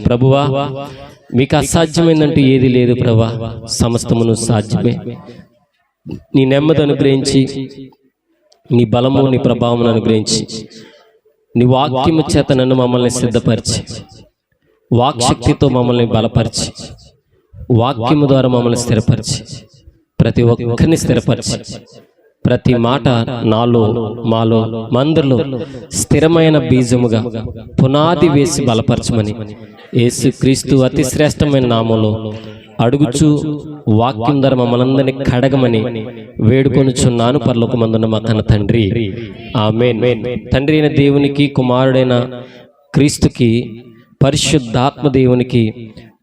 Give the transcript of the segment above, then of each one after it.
ప్రభువా, మీకు అసాధ్యమైందంటూ ఏది లేదు ప్రభా, సమస్తమును సాధ్యమే. నీ నెమ్మది అనుగ్రహించి, నీ బలము, నీ ప్రభావమును అనుగ్రహించి, నీ వాక్యము చేత నన్ను మమ్మల్ని సిద్ధపరిచి, వాక్శక్తితో మమ్మల్ని బలపరిచి, వాక్యము ద్వారా మమ్మల్ని స్థిరపరిచి, ప్రతి ఒక్కరిని స్థిరపరిచి, ప్రతి మాట నాలో మాలో మందరిలో స్థిరమైన బీజముగా పునాది వేసి బలపరచమని యేసు క్రీస్తు అతి శ్రేష్టమైన నామములో అడుగుచు వాక్యం ద్వారా మమ్మల్ని కడగమని వేడుకొనుచున్నాను పరలోకమందున్న మా కన్న తండ్రి, ఆమేన్. తండ్రి అయిన దేవునికి, కుమారుడైన క్రీస్తుకి, పరిశుద్ధాత్మ దేవునికి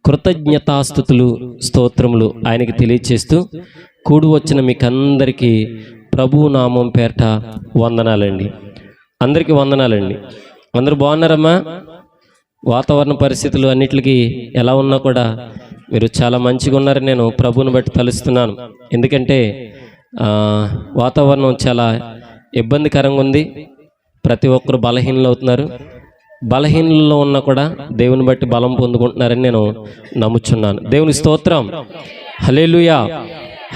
కృతజ్ఞతాస్తుతులు, స్తోత్రములు ఆయనకి తెలియచేస్తూ కూడి వచ్చిన మీకందరికీ ప్రభు నామం పేరట వందనాలండి. అందరికీ వందనాలండి. అందరూ బాగున్నారమ్మా? వాతావరణ పరిస్థితులు అన్నిటికీ ఎలా ఉన్నా కూడా మీరు చాలా మంచిగా ఉన్నారని నేను ప్రభువుని బట్టి తలుస్తున్నాను. ఎందుకంటే వాతావరణం చాలా ఇబ్బందికరంగా ఉంది. ప్రతి ఒక్కరు బలహీనలు అవుతున్నారు. బలహీనలో ఉన్నా కూడా దేవుని బట్టి బలం పొందుకుంటున్నారని నేను నమ్ముచున్నాను. దేవుని స్తోత్రం. హల్లెలూయా,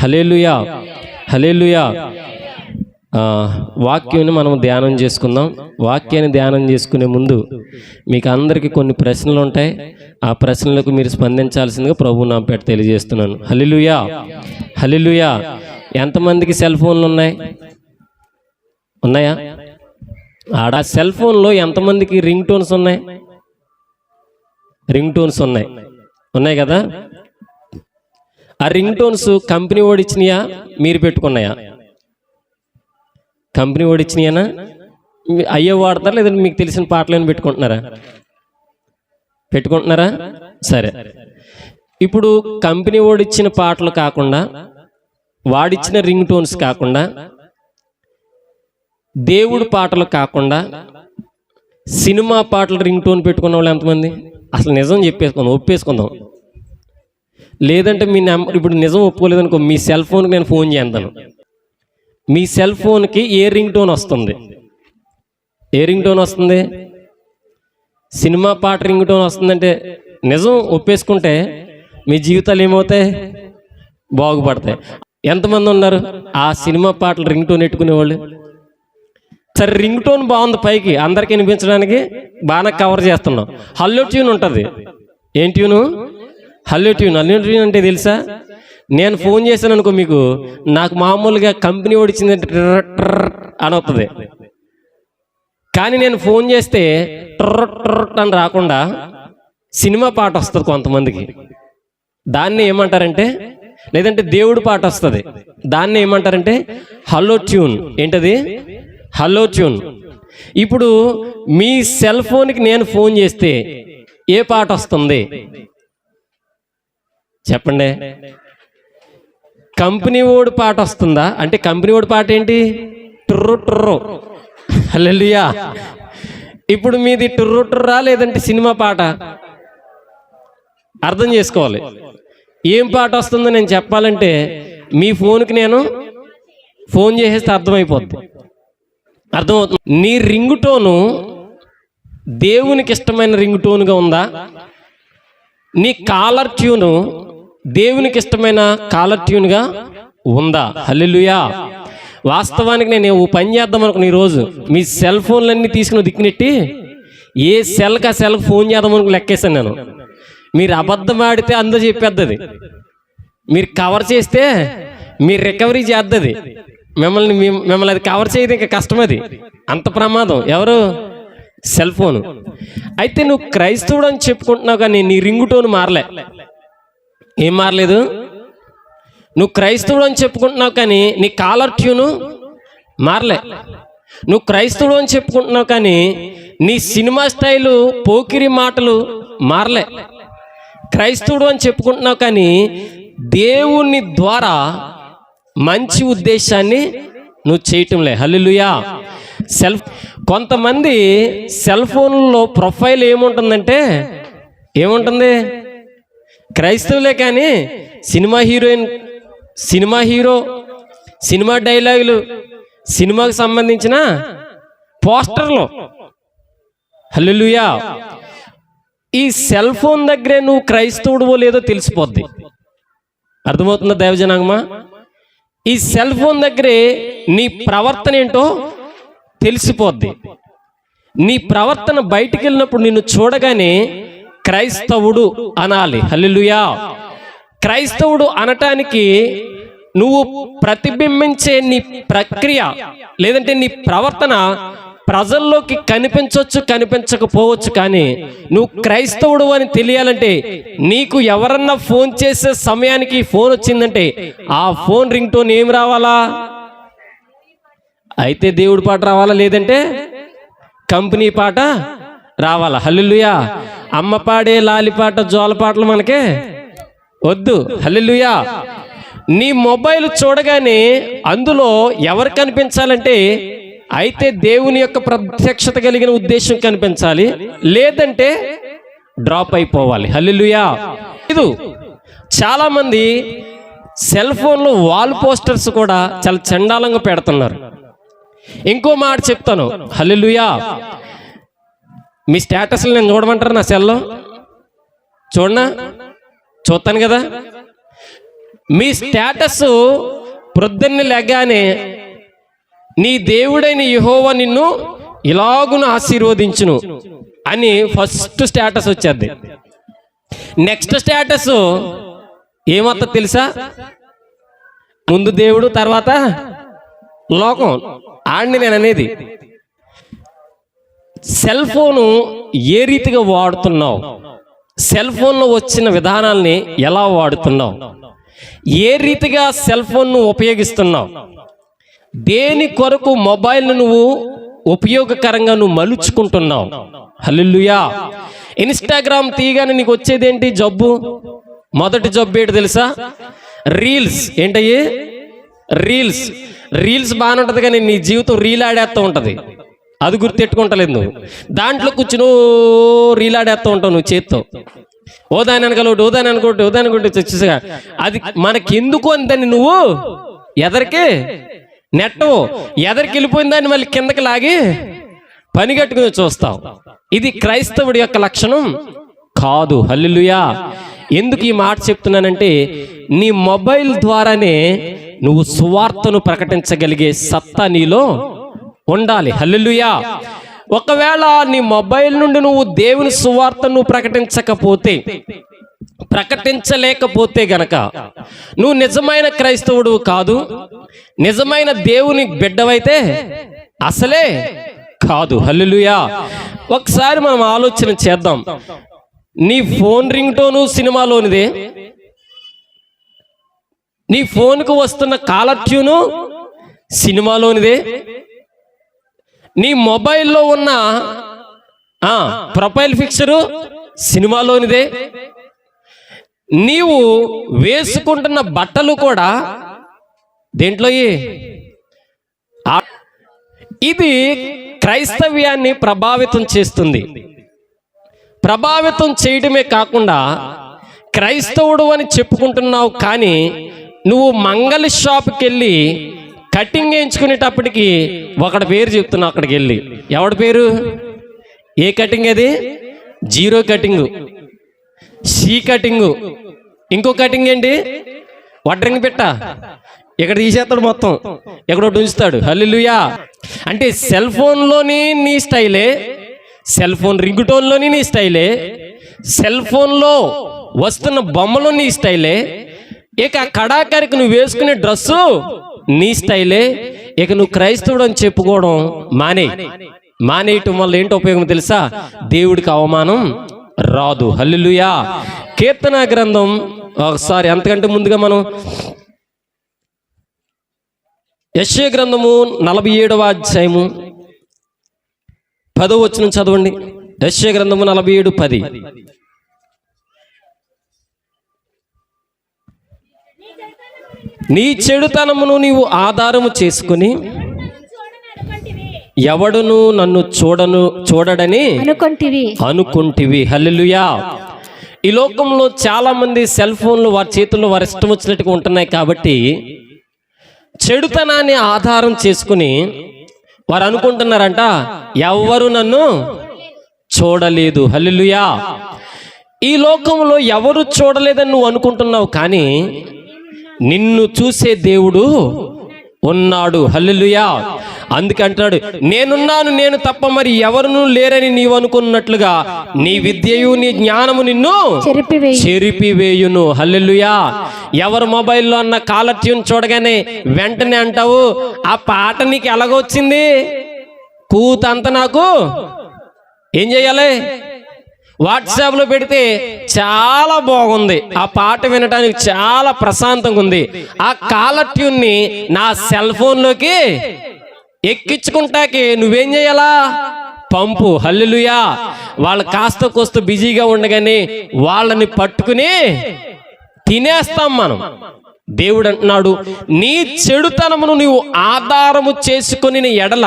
హల్లెలూయా, హల్లెలూయా. వాక్యాన్ని మనం ధ్యానం చేసుకుందాం. వాక్యాన్ని ధ్యానం చేసుకునే ముందు మీకు అందరికీ కొన్ని ప్రశ్నలు ఉంటాయి. ఆ ప్రశ్నలకు మీరు స్పందించాల్సిందిగా ప్రభువు నా పేట తెలియజేస్తున్నాను. హల్లెలూయా, హల్లెలూయా. ఎంతమందికి సెల్ ఫోన్లు ఉన్నాయా? ఆడ సెల్ ఫోన్లో ఎంతమందికి రింగ్ టోన్స్ ఉన్నాయి? రింగ్ టోన్స్ ఉన్నాయి కదా. ఆ రింగ్ టోన్స్ కంపెనీ ఓడిచ్చినాయా, మీరు పెట్టుకున్నాయా? కంపెనీ ఓడిచ్చినాయనా? అయ్యే వాడతారా, లేదంటే మీకు తెలిసిన పాటలను పెట్టుకుంటున్నారా? సరే, ఇప్పుడు కంపెనీ ఓడిచ్చిన పాటలు కాకుండా, వాడిచ్చిన రింగ్ టోన్స్ కాకుండా, దేవుడి పాటలు కాకుండా, సినిమా పాటలు రింగ్ టోన్ పెట్టుకున్న వాళ్ళు ఎంతమంది? అసలు నిజం ఒప్పేసుకుందాం. లేదంటే మీ నెంబర్ ఇప్పుడు నిజం ఒప్పుకోలేదనుకో, మీ సెల్ ఫోన్కి నేను ఫోన్ చేస్తాను. మీ సెల్ ఫోన్కి ఏ రింగ్ టోన్ వస్తుంది? ఏ రింగ్ టోన్ వస్తుంది? సినిమా పాట రింగ్ టోన్ వస్తుందంటే నిజం ఒప్పేసుకుంటే మీ జీవితాలు ఏమవుతాయి? బాగుపడతాయి. ఎంతమంది ఉన్నారు ఆ సినిమా పాటలు రింగ్ టోన్ పెట్టుకునేవాళ్ళు? సరే, రింగ్ టోన్ బాగుంది, పైకి అందరికి వినిపించడానికి బాగా కవర్ చేస్తున్నాం. హల్లో ట్యూన్ ఉంటుంది. ఏం tune? Hello tune. Hello tune అంటే తెలుసా? నేను ఫోన్ చేశాను అనుకో మీకు, నాకు మామూలుగా కంపెనీ ఓడిచిందంటే అని వస్తుంది. కానీ నేను ఫోన్ చేస్తే అని రాకుండా సినిమా పాట వస్తుంది కొంతమందికి. దాన్ని ఏమంటారంటే, లేదంటే దేవుడి పాట వస్తుంది, దాన్ని ఏమంటారంటే హల్లో ట్యూన్. ఏంటది? Hello tune. ఇప్పుడు మీ సెల్ ఫోన్కి నేను ఫోన్ చేస్తే ఏ పాట వస్తుంది చెప్పండి? కంపెనీ ఓడి పాట వస్తుందా? అంటే కంపెనీ ఓడి పాట ఏంటి? టుర్రు టుర్రు. హల్లెలూయా. ఇప్పుడు మీది టుర్రు టుర్రా, లేదంటే సినిమా పాట? అర్థం చేసుకోవాలి. ఏం పాట వస్తుందో నేను చెప్పాలంటే మీ ఫోన్కి నేను ఫోన్ చేసేస్తే అర్థమవుతుంది. నీ రింగ్ టోను దేవునికి ఇష్టమైన రింగ్ టోన్గా ఉందా? నీ కాలర్ ట్యూను దేవునికి ఇష్టమైన కాలర్ ట్యూన్గా ఉందా? హల్లెలూయా. వాస్తవానికి నేను ఓ పని చేద్దాం అనుకున్నా. ఈరోజు మీ సెల్ ఫోన్లన్నీ తీసుకుని దిక్కునెట్టి ఏ సెల్కి ఆ సెల్కి ఫోన్ చేద్దాం అనుకుని లెక్కేసాను నేను. మీరు అబద్ధం ఆడితే అందరూ చెప్పేద్దది, మీరు కవర్ చేస్తే మీరు రికవరీ చేద్దది. మిమ్మల్ని అది కవర్ చేయదు, ఇంకా కష్టం. అది అంత ప్రమాదం. ఎవరు? Cell phone. అయితే నువ్వు క్రైస్తవుడు అని చెప్పుకుంటున్నావు, కానీ నీ రింగ్ టోన్ మారలే. ఏం మారలేదు? నువ్వు క్రైస్తవుడు అని చెప్పుకుంటున్నావు, కానీ నీ కాలర్ ట్యూను మారలే. నువ్వు క్రైస్తవుడు అని చెప్పుకుంటున్నావు, కానీ నీ సినిమా స్టైలు, పోకిరి మాటలు మారలే. క్రైస్తవుడు అని చెప్పుకుంటున్నావు, కానీ దేవుని ద్వారా మంచి ఉద్దేశాన్ని నువ్వు చేయటంలే. హల్లెలూయా. కొంతమంది సెల్ ఫోన్లో ప్రొఫైల్ ఏముంటుందంటే, ఏముంటుంది? క్రైస్తవులే, కానీ cinema heroine, cinema hero, cinema డైలాగులు, సినిమాకి సంబంధించిన పోస్టర్లు. హల్లెలూయా. ఈ సెల్ ఫోన్ దగ్గరే నువ్వు క్రైస్తవుడువో లేదో తెలిసిపోద్ది. అర్థమవుతుందా దైవజనాంగమా? ఈ సెల్ ఫోన్ దగ్గరే నీ ప్రవర్తన ఏంటో తెలిసిపోద్ది. నీ ప్రవర్తన బయటికి వెళ్ళినప్పుడు నిన్ను చూడగానే క్రైస్తవుడు అనాలి. హల్లెలూయా. క్రైస్తవుడు అనటానికి నువ్వు ప్రతిబింబించే నీ ప్రక్రియ లేదంటే నీ ప్రవర్తన ప్రజల్లోకి కనిపించవచ్చు, కనిపించకపోవచ్చు, కానీ నువ్వు క్రైస్తవుడు అని తెలియాలంటే నీకు ఎవరన్నా ఫోన్ చేసే సమయానికి ఫోన్ వచ్చిందంటే ఆ ఫోన్ రింగ్ టోన్ ఏం రావాలా? అయితే దేవుడి పాట రావాలా, లేదంటే కంపెనీ పాట రావాలా. హల్లెలూయా. అమ్మ పాడే లాలిపాట జోలపాటలు మనకే వద్దు. హల్లెలూయా. నీ మొబైల్ చూడగానే అందులో ఎవరు కనిపించాలంటే అయితే దేవుని యొక్క ప్రత్యక్షత కలిగిన ఉద్దేశం కనిపించాలి, లేదంటే డ్రాప్ అయిపోవాలి. హల్లెలూయా. ఇది చాలా మంది సెల్ ఫోన్లో వాల్ పోస్టర్స్ కూడా చాలా చండాలంగా పెడుతున్నారు. ఇంకో మాట చెప్తాను. హల్లెలూయా. మీ స్టేటస్లు నేను చూడమంటారు? నా సెల్లో చూస్తాను కదా. మీ స్టేటస్ ప్రొద్దున్నే లెగ్గానే నీ దేవుడైన యెహోవా నిన్ను ఇలాగున ఆశీర్వదించును అని ఫస్ట్ స్టేటస్ వచ్చేది. నెక్స్ట్ స్టేటస్ ఏమవుతుంది తెలుసా? ముందు దేవుడు, తర్వాత లోకం. ఆడిని నేను అనేది, సెల్ ఫోను ఏ రీతిగా వాడుతున్నావు, సెల్ ఫోన్లో వచ్చిన విధానాల్ని ఎలా వాడుతున్నావు, ఏ రీతిగా సెల్ ఫోన్ను ఉపయోగిస్తున్నావు, దేని కొరకు మొబైల్ను నువ్వు ఉపయోగకరంగా నువ్వు మలుచుకుంటున్నావు. హల్లెలూయా. ఇన్స్టాగ్రామ్ తీయగానే నీకు వచ్చేదేంటి జబ్బు? మొదటి జబ్బు ఏంటి తెలుసా? రీల్స్. ఏంటయ్యి? రీల్స్. రీల్స్ బాగానే ఉంటుంది, కానీ నీ జీవితం రీల్ ఆడేస్తూ ఉంటుంది. అది గుర్తెట్టుకుంటలేదు నువ్వు. దాంట్లో కూర్చుని రీల్ ఆడేస్తూ ఉంటావు నువ్వు చేత్తో. ఓ దాని వెనకాల ఓ దాని అనుకోటి ఓ దాని అనుకోటి వచ్చేసిగా. అది మనకెందుకు అందని నువ్వు ఎదరికి నెట్టవు. ఎదరికి వెళ్ళిపోయిన దాన్ని మళ్ళీ కిందకి లాగి పని కట్టుకుని చూస్తావు. ఇది క్రైస్తవుడి యొక్క లక్షణం కాదు. హల్లెలూయా. ఎందుకు ఈ మాట చెప్తున్నానంటే నీ మొబైల్ ద్వారానే నువ్వు సువార్తను ప్రకటించగలిగే సత్తా నీలో ఉండాలి. హల్లెలూయా. ఒకవేళ నీ మొబైల్ నుండి నువ్వు దేవుని సువార్తను ప్రకటించలేకపోతే గనక నువ్వు నిజమైన క్రైస్తవుడు కాదు, నిజమైన దేవుని బిడ్డవైతే అసలే కాదు. హల్లెలూయా. ఒకసారి మనం ఆలోచన చేద్దాం. నీ ఫోన్ రింగ్ టోను సినిమాలోనిదే, నీ ఫోన్కు వస్తున్న కాలర్ ట్యూను సినిమాలోనిదే, నీ మొబైల్లో ఉన్న ప్రొఫైల్ పిక్చరు సినిమాలోనిదే, నీవు వేసుకుంటున్న బట్టలు కూడా దేంట్లో? ఇది క్రైస్తవ్యాన్ని ప్రభావితం చేస్తుంది. ప్రభావితం చేయడమే కాకుండా క్రైస్తవుడు అని చెప్పుకుంటున్నావు, కానీ నువ్వు మంగళ షాప్కి వెళ్ళి కటింగ్ వేయించుకునేటప్పటికి ఒకటి పేరు చెప్తున్నావు. అక్కడికి వెళ్ళి ఎవడి పేరు? ఏ కటింగ్ అది? జీరో కటింగు, షీ కటింగు, ఇంకో కటింగ్ ఏంటి? వడ్రంగి పెట్ట. ఇక్కడ తీసేస్తాడు మొత్తం, ఎక్కడో ఉంచుతాడు. హల్లెలూయా. అంటే సెల్ ఫోన్లోని నీ స్టైలే, సెల్ ఫోన్ రింగ్ టోన్లోని నీ స్టైలే, సెల్ ఫోన్లో వస్తున్న బొమ్మలో నీ స్టైలే, ఇక కడాకరికి నువ్వు వేసుకునే డ్రెస్సు నీ స్టైలే. ఇక నువ్వు క్రైస్తవుడు అని చెప్పుకోవడం మానేయటం వల్ల ఏంటి ఉపయోగం తెలుసా? దేవుడికి అవమానం రాదు. హల్లెలూయా. కీర్తన గ్రంథం ఒకసారి అంతకంటే ముందుగా మనం యెషయా గ్రంథము 47వ అధ్యాయము 10వ వచనం చదవండి. యెషయా గ్రంథము 47:10. నీ చెడుతనమును నీవు ఆధారము చేసుకుని ఎవడును నన్ను చూడడని అనుకుంటివి. హల్లెలూయా. ఈ లోకంలో చాలా మంది సెల్ ఫోన్లు వారి చేతుల్లో వారి ఇష్టం వచ్చినట్టుగా ఉంటున్నాయి కాబట్టి చెడుతనాన్ని ఆధారం చేసుకుని వారు అనుకుంటున్నారంట ఎవరు నన్ను చూడలేదు. హల్లెలూయా. ఈ లోకంలో ఎవరు చూడలేదని నువ్వు అనుకుంటున్నావు, కానీ నిన్ను చూసే దేవుడు ఉన్నాడు. హల్లెలూయా. అందుకే అంటున్నాడు, నేనున్నాను, నేను తప్ప మరి ఎవరునూ లేరని నీవు అనుకున్నట్లుగా నీ విద్యయు నీ జ్ఞానము నిన్ను చెరిపివేయును. హల్లెలూయా. ఎవరు మొబైల్లో అన్న కాలర్ ట్యూన్ చూడగానే వెంటనే అంటావు, ఆ పాట నీకు ఎలాగొచ్చింది? కూతంత నాకు ఏం చేయాలి? వాట్సాప్లో పెడితే చాలా బాగుంది, ఆ పాట వినడానికి చాలా ప్రశాంతంగా ఉంది. ఆ కాలర్ ట్యూన్ని నా సెల్ ఫోన్లోకి ఎక్కించుకుంటాకి నువ్వేం చేయాలా? పంపు. హల్లెలూయా. వాళ్ళు కాస్త కోస్త బిజీగా ఉండగానే వాళ్ళని పట్టుకుని తినేస్తాం మనం. దేవుడు అంటున్నాడు, నీ చెడుతనమును నీవు ఆధారము చేసుకుని ఎడల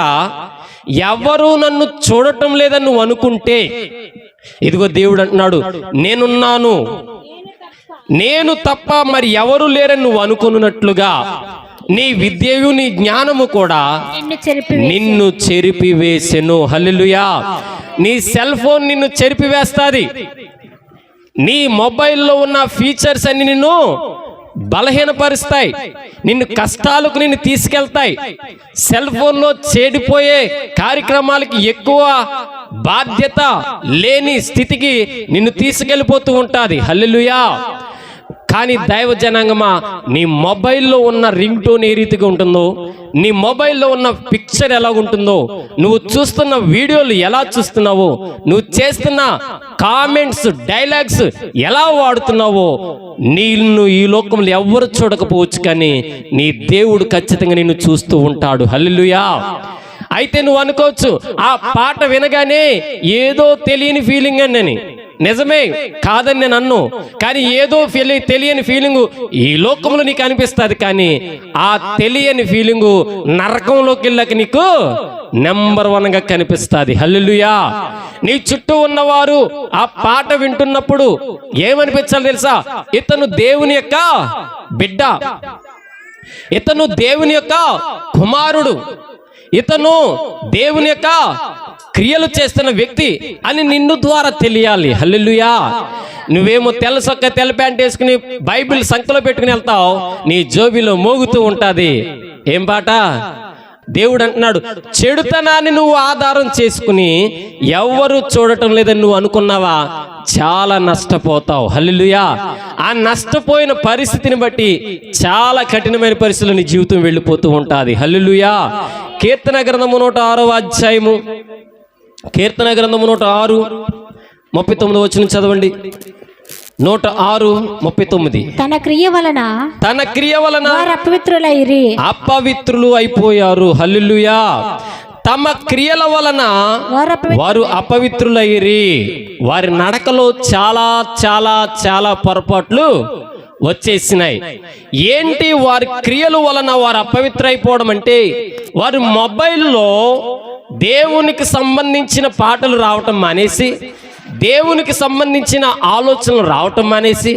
ఎవరు నన్ను చూడటం లేదని నువ్వు అనుకుంటే, ఇదిగో దేవుడు అంటున్నాడు, నేనున్నాను, నేను తప్ప మరి ఎవరు లేరని నువ్వు అనుకున్నట్లుగా నీ విద్యయు నీ జ్ఞానము కూడా నిన్ను చెరిపివేసెను. హల్లెలూయా. నీ సెల్ ఫోన్ నిన్ను చెరిపివేస్తాది. నీ మొబైల్లో ఉన్న ఫీచర్స్ అన్ని నిన్ను బలహీనపరుస్తాయి, నిన్ను కష్టాలకు నిన్ను తీసుకెళ్తాయి. సెల్ ఫోన్లో చెడిపోయే కార్యక్రమాలకి ఎక్కువ బాధ్యత లేని స్థితికి నిన్ను తీసుకెళ్ళిపోతూ ఉంటుంది. హల్లెలూయా. కానీ దైవ జనాంగమా, నీ మొబైల్లో ఉన్న రింగ్ టోన్ ఏ రీతిగా ఉంటుందో, నీ మొబైల్లో ఉన్న పిక్చర్ ఎలా ఉంటుందో, నువ్వు చూస్తున్న వీడియోలు ఎలా చూస్తున్నావో, నువ్వు చేస్తున్న కామెంట్స్ డైలాగ్స్ ఎలా వాడుతున్నావో నిన్ను ఈ లోకంలో ఎవ్వరు చూడకపోవచ్చు, కానీ నీ దేవుడు ఖచ్చితంగా నిన్ను చూస్తూ ఉంటాడు. హల్లెలూయా. అయితే నువ్వు అనుకోవచ్చు, ఆ పాట వినగానే ఏదో తెలియని ఫీలింగ్ అని. నిజమే, కాదని నేను అన్ను, కానీ ఏదో తెలియని ఫీలింగు ఈ లోకంలో నీకు అనిపిస్తుంది, కానీ ఆ తెలియని ఫీలింగు నరకంలోకి వెళ్ళక నీకు నెంబర్ 1గా కనిపిస్తుంది. హల్లెలూయా. నీ చుట్టూ ఉన్నవారు ఆ పాట వింటున్నప్పుడు ఏమనిపించాలి తెలుసా? ఇతను దేవుని యొక్క బిడ్డ, ఇతను దేవుని యొక్క కుమారుడు, ఇతను దేవుని యొక్క క్రియలు చేస్తున్న వ్యక్తి అని నిన్ను ద్వారా తెలియాలి. హల్లెలూయా. నువ్వేమో తెల్ల ప్యాంట్ వేసుకుని బైబిల్ సంఖ్యలో పెట్టుకుని వెళ్తావు, నీ జోబిలో మోగుతూ ఉంటుంది. ఏం పాట? దేవుడు అంటున్నాడు, చెడుతనాన్ని నువ్వు ఆధారం చేసుకుని ఎవ్వరు చూడటం లేదని నువ్వు అనుకున్నావా, చాలా నష్టపోతావు. హల్లెలూయా. ఆ నష్టపోయిన పరిస్థితిని బట్టి చాలా కఠినమైన పరిస్థితులు నీ జీవితం వెళ్ళిపోతూ ఉంటుంది. హల్లెలూయా. కీర్తన గ్రంథము 106వ అధ్యాయము, కీర్తన గ్రంథము 106:39 వచనం చదవండి. 106:39. తన క్రియ వలన అపవిత్రులు అయిపోయారు. హల్లెలూయా. తమ క్రియల వలన వారు అపవిత్రులయ్యిరి. వారి నడకలో చాలా చాలా చాలా పొరపాట్లు వచ్చేసినాయి. ఏంటి వారి క్రియల వలన వారు అపవిత్రైపోవడం అంటే, వారు మొబైల్లో దేవునికి సంబంధించిన పాటలు రావటం మానేసి, దేవునికి సంబంధించిన ఆలోచనలు రావటం మానేసి,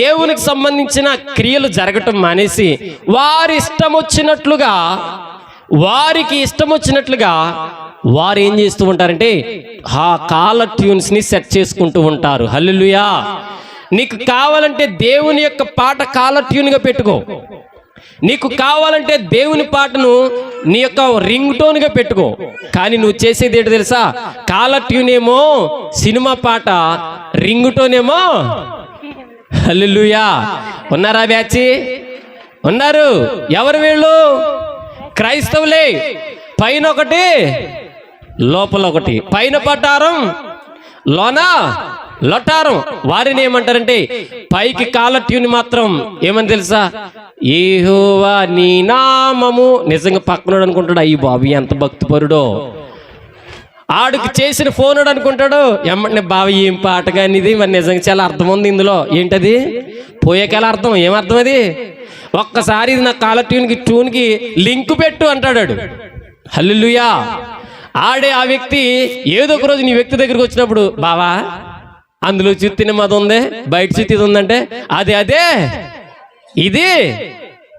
దేవునికి సంబంధించిన క్రియలు జరగటం మానేసి, వారికి ఇష్టం వచ్చినట్లుగా వారు ఏం చేస్తూ ఉంటారంటే ఆ కాలర్ ట్యూన్స్ని సెట్ చేసుకుంటూ ఉంటారు. హల్లెలూయా. నీకు కావాలంటే దేవుని యొక్క పాట కాలర్ ట్యూన్గా పెట్టుకో, నీకు కావాలంటే దేవుని పాటను నీ యొక్క రింగ్ టోన్గా పెట్టుకో, కానీ నువ్వు చేసేది ఏంటో తెలుసా? కాలర్ ట్యూన్ ఏమో సినిమా పాట, రింగ్ టోన్ ఏమో. హల్లెలూయా. ఉన్నారా బ్యాచ్? ఉన్నారు. ఎవరు వీళ్ళు? క్రైస్తవులే. పైన ఒకటి లోపల ఒకటి, పైన పట్టారం లోన లొటారం. వారిని ఏమంటారంటే పైకి కాలర్ ట్యూన్ మాత్రం ఏమని తెలుసా? యెహోవా నీ నామము. నిజంగా పక్కనోడు అనుకుంటాడు, అయ్యి బాబు ఎంత భక్తిపరుడో, ఆడికి చేసిన ఫోనుడు అనుకుంటాడు. ఎమ్మంటే బాబు ఏం పాట కానీ ఇది, మరి నిజంగా చాలా అర్థం ఉంది ఇందులో. ఏంటది? పోయేకాల అర్థం. ఏమర్థం అది? ఒక్కసారి ఇది నా కాలర్ ట్యూన్కి లింక్ పెట్టు అంటాడు. హల్లెలూయా. ఆడే ఆ వ్యక్తి ఏదో ఒక రోజు నీ వ్యక్తి దగ్గరికి వచ్చినప్పుడు, బావా అందులో చిత్తిన మది ఉందే, బయట చిత్తి ఉందంటే అదే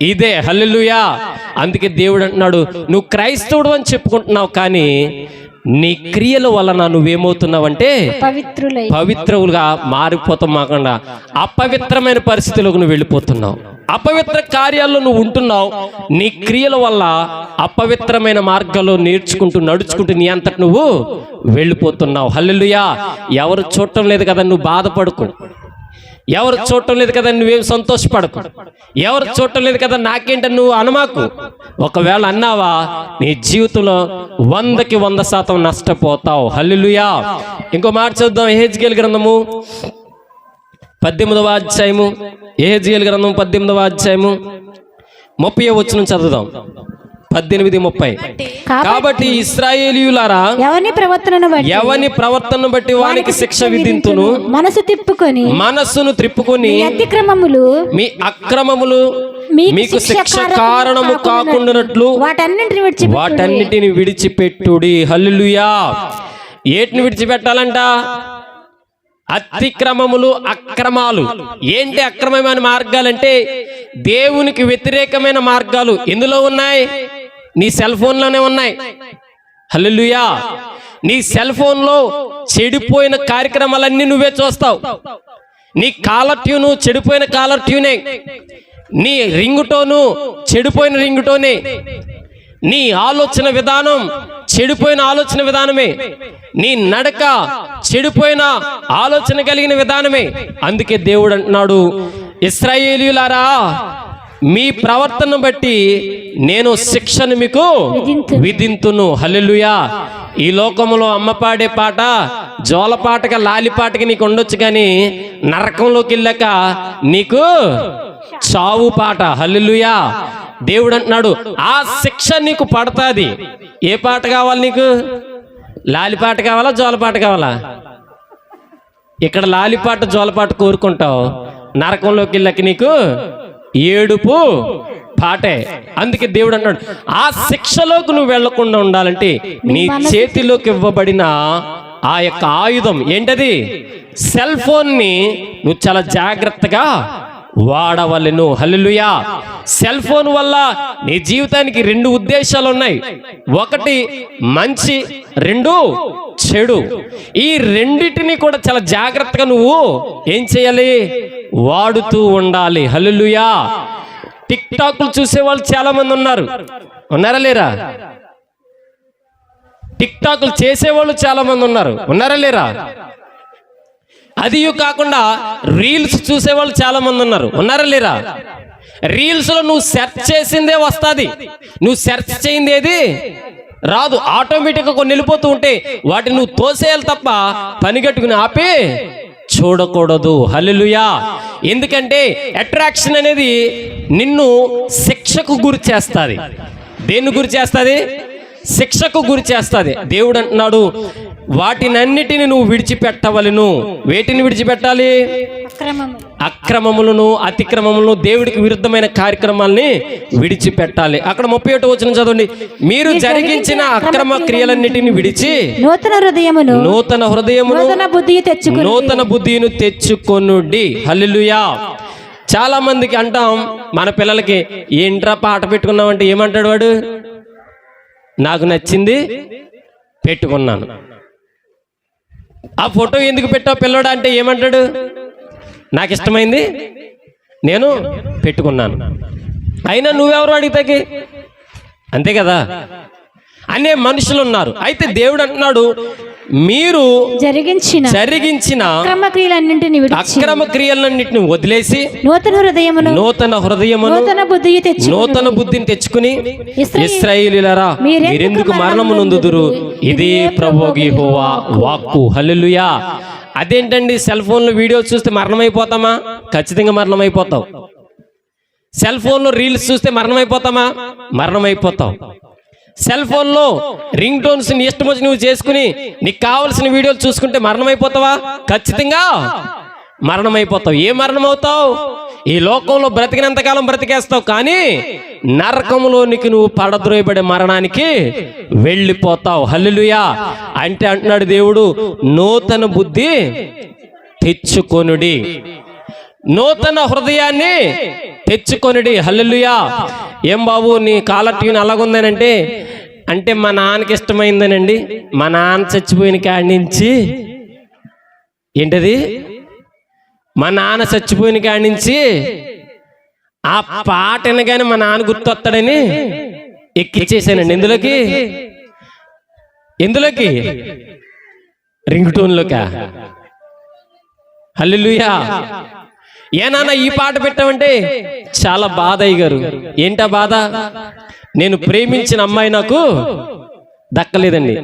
ఇదే. హల్లెలూయా. అందుకే దేవుడు అంటున్నాడు, నువ్వు క్రైస్తవుడు అని చెప్పుకుంటున్నావు, కానీ నీ క్రియల వలన నువ్వేమవుతున్నావంటే పవిత్రులై పవిత్రులుగా మారిపోతామాకుండా అపవిత్రమైన పరిస్థితులకు నువ్వు వెళ్ళిపోతున్నావు. అపవిత్ర కార్యాల్లో నువ్వు ఉంటున్నావు. నీ క్రియల వల్ల అపవిత్రమైన మార్గాల్లో నేర్చుకుంటూ నడుచుకుంటూ నీ అంతటి నువ్వు వెళ్ళిపోతున్నావు. హల్లెలూయా. ఎవరు చూడటం లేదు కదా నువ్వు బాధపడుకో, ఎవరు చూడటం లేదు కదా నువ్వేం సంతోషపడకు, ఎవరు చూడటం లేదు కదా నాకేంటని నువ్వు అనమాకు. ఒకవేళ అన్నావా నీ జీవితంలో 100కి 100% నష్టపోతావు. హల్లెలూయా. ఇంకో మాట చూద్దాం. యెహెజ్కేలు గ్రంథము 18వ అధ్యాయము, యెహెజ్కేలు గ్రంథం 18వ అధ్యాయము 30వ వచనం చదువుదాం. 18:30. కాబట్టి ఇశ్రాయేలీయులారా ఎవని ప్రవర్తనను బట్టి వానికి శిక్ష విధింతును, మనస్సును త్రిప్పుకొని మీ అక్రమములు మీకు శిక్ష కారణము కాకుండానట్లు వాటన్నిటిని విడిచిపెట్టుడి. హల్లెలూయా. ఏటిని విడిచిపెట్టాలంట? అతిక్రమములు, అక్రమాలు. ఏంటి అక్రమమైన మార్గాలంటే దేవునికి వ్యతిరేకమైన మార్గాలు ఎందులో ఉన్నాయి? నీ సెల్ ఫోన్లోనే ఉన్నాయి. హల్లెలూయా. నీ సెల్ ఫోన్లో చెడిపోయిన కార్యక్రమాలన్నీ నువ్వే చూస్తావు. నీ కాలర్ ట్యూను చెడిపోయిన కాలర్ ట్యూనే, నీ రింగ్ టోను చెడిపోయిన రింగ్ టోనే, నీ ఆలోచన విధానం చెడిపోయిన ఆలోచన విధానమే, నీ నడక చెడిపోయిన ఆలోచన కలిగిన విధానమే. అందుకే దేవుడు అంటున్నాడు, ఇశ్రాయేలీయులారా మీ ప్రవర్తన బట్టి నేను శిక్షను మీకు విధింతును. హల్లెలూయా. ఈ లోకంలో అమ్మ పాడే పాట జోలపాటగా లాలిపాటకి నీకు ఉండొచ్చు, కానీ నరకంలోకి వెళ్ళాక నీకు చావు పాట. హల్లెలూయా. దేవుడు అంటున్నాడు ఆ శిక్ష నీకు పడతాది. ఏ పాట కావాలి నీకు? లాలిపాట కావాలా, జోలపాట కావాలా? ఇక్కడ లాలిపాట జోలపాట కోరుకుంటావు, నరకంలోకి వెళ్ళాక నీకు ఏడుపు పాటే. అందుకే దేవుడు అన్నాడు ఆ శిక్షలోకి నువ్వు వెళ్లకుండా ఉండాలంటే నీ చేతిలోకి ఇవ్వబడిన ఆ యొక్క ఆయుధం ఏంటది? సెల్ ఫోన్ ని నువ్వు చాలా జాగ్రత్తగా వాడవలెను. హల్లెలూయా. సెల్ ఫోన్ వల్ల నీ జీవితానికి 2 ఉద్దేశాలు ఉన్నాయి. ఒకటి మంచి, 2 చెడు. ఈ రెండిటిని కూడా చాలా జాగ్రత్తగా నువ్వు ఏం చేయాలి? వాడుతూ ఉండాలి. హల్లెలూయా. టిక్ టాక్లు చూసేవాళ్ళు చాలా మంది ఉన్నారు, ఉన్నారా లేరా? టిక్ టాక్లు చేసేవాళ్ళు చాలా మంది ఉన్నారు, ఉన్నారా లేరా? అది కాకుండా రీల్స్ చూసేవాళ్ళు చాలా మంది ఉన్నారు, ఉన్నారా లేరా? రీల్స్ లో నువ్వు సెర్చ్ చేసిందే వస్తుంది, నువ్వు సెర్చ్ చేయింది ఏది రాదు. ఆటోమేటిక్గా కొన్ని వెళ్ళిపోతూ ఉంటే వాటిని నువ్వు తోసేయాలి తప్ప పనిగట్టుకుని ఆపి చూడకూడదు. హల్లెలూయా. ఎందుకంటే అట్రాక్షన్ అనేది నిన్ను శిక్షకు గురి చేస్తుంది. దేన్ని గురి చేస్తుంది? శిక్షకు గురి చేస్తుంది. దేవుడు అంటున్నాడు వాటినన్నిటిని నువ్వు విడిచిపెట్టవలెను. వేటిని విడిచిపెట్టాలి? అక్రమములను, అతిక్రమములను, దేవుడికి విరుద్ధమైన కార్యక్రమాలని విడిచిపెట్టాలి. అక్కడ 31వ వచనం చదవండి. మీరు జరిగించిన అక్రమ క్రియలన్నిటిని విడిచి నూతన హృదయమును నూతన బుద్ధిని తెచ్చుకొనుడి. హల్లెలూయా. చాలా మందికి అంటాం మన పిల్లలకి, ఏంట్రా పాట పెట్టుకున్నామంటే ఏమంటాడు వాడు? నాకు నచ్చింది పెట్టుకున్నాను. ఆ ఫోటో ఎందుకు పెట్టావు పిల్లడా అంటే ఏమంటాడు? నాకు ఇష్టమైంది నేను పెట్టుకున్నాను. అయినా నువ్వెవరు అడిగితే? అంతే కదా అనే మనుషులు ఉన్నారు. అయితే దేవుడు అంటున్నాడు మీరు జరిగించిన అక్రమ క్రియలన్నింటిని వదిలేసి నూతన హృదయమును నూతన బుద్ధిని తెచ్చుకుని ఇశ్రాయేలీయులారా మీరెందుకు మరణము నొందుదురు? ఇదే ప్రభువు యెహోవా వాక్కు. హల్లెలూయా. అదేంటండి సెల్ ఫోన్లో వీడియోస్ చూస్తే మరణమైపోతామా? ఖచ్చితంగా మరణమైపోతావు. సెల్ ఫోన్లో రీల్స్ చూస్తే మరణమైపోతామా? మరణమైపోతావు. సెల్ ఫోన్లో రింగ్ టోన్స్ ని ఇష్టం వచ్చి నువ్వు చేసుకుని నీకు కావలసిన వీడియోలు చూసుకుంటే మరణమైపోతావా? ఖచ్చితంగా మరణమైపోతావు. ఏ మరణం అవుతావు? ఈ లోకంలో బ్రతికినంతకాలం బ్రతికేస్తావు, కానీ నరకంలోనికి నువ్వు పడద్రోయబడే మరణానికి వెళ్ళిపోతావు. హల్లెలూయా. అంటే అంటున్నాడు దేవుడు నూతన బుద్ధి తెచ్చుకొనుడి, నూతన హృదయాన్ని తెచ్చుకొనుడి. హల్లెలూయా. ఏం బాబు నీ కాలర్ ట్యూన్ అలాగుందనంటే అంటే మా నాన్నకి ఇష్టమైందనండి. మా నాన్న చచ్చిపోయిన కాడి నుంచి ఏంటది, మా నాన్న చచ్చిపోయిన కాడి నుంచి ఆ పాట వినగానే మా నాన్న గుర్తొస్తాడని ఎక్కిచ్చేసానండి. ఎందులోకి రింగ్ టోన్లోకా? హల్లెలూయా. ఏ నాన్న ఈ పాట పెట్టామంటే చాలా బాధ అయ్యగారు. ఏంటా బాధ? నేను ప్రేమించిన అమ్మాయి నాకు దక్కలేదండి.